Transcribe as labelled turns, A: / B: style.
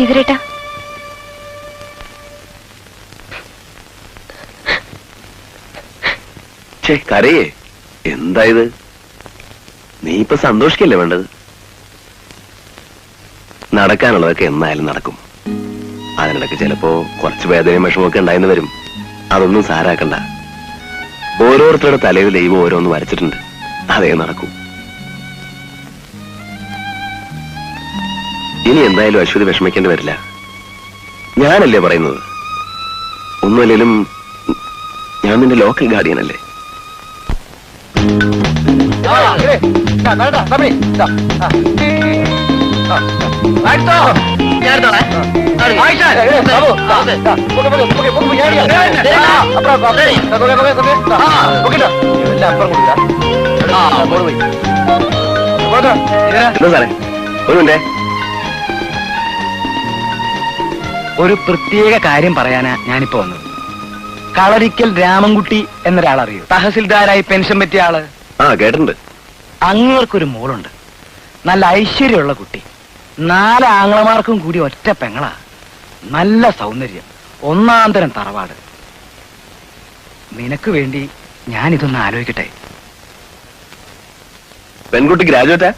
A: ശ്രീധരേട്ടാ.
B: കരയേ? എന്തായത്? നീ ഇപ്പൊ സന്തോഷിക്കല്ലേ വേണ്ടത്? നടക്കാനുള്ളതൊക്കെ എന്നായാലും നടക്കും. അതിനിടയ്ക്ക് ചിലപ്പോ കുറച്ച് വേദനയും വിഷമമൊക്കെ ഉണ്ടായെന്ന് വരും. അതൊന്നും സാരാക്കണ്ട. ഓരോരുത്തരുടെ തലയിൽ ദൈവം ഓരോന്ന് വരച്ചിട്ടുണ്ട്. അതേ നടക്കൂ. ഇനി എന്തായാലും അശ്വതി വിഷമിക്കേണ്ടി വരില്ല. ഞാനല്ലേ പറയുന്നത്. ഒന്നുമല്ലേലും ഞാൻ നിന്റെ ലോക്കൽ ഗാർഡിയൻ അല്ലേ. എന്താ സാറേ ഒരു മിനിറ്റേ.
C: ഒരു പ്രത്യേക കാര്യം പറയാനാ ഞാനിപ്പോ വന്നത്. കളരിക്കൽ രാമൻകുട്ടി എന്നൊരാളറിയോ? തഹസിൽദാരായി പെൻഷൻ പറ്റിയ ആള്.
B: ആ കേട്ടിട്ടുണ്ട്.
C: അങ്ങേർക്കൊരു മോളുണ്ട്. നല്ല ഐശ്വര്യമുള്ള കുട്ടി. 4 ആങ്ങളമാർക്കും കൂടി ഒറ്റ പെങ്ങളാ. നല്ല സൗന്ദര്യം, ഒന്നാന്തരം തറവാട്. നിനക്ക് വേണ്ടി ഞാനിതൊന്ന് ആലോചിക്കട്ടെ.
B: പെൺകുട്ടി ഗ്രാജുവേറ്റാ?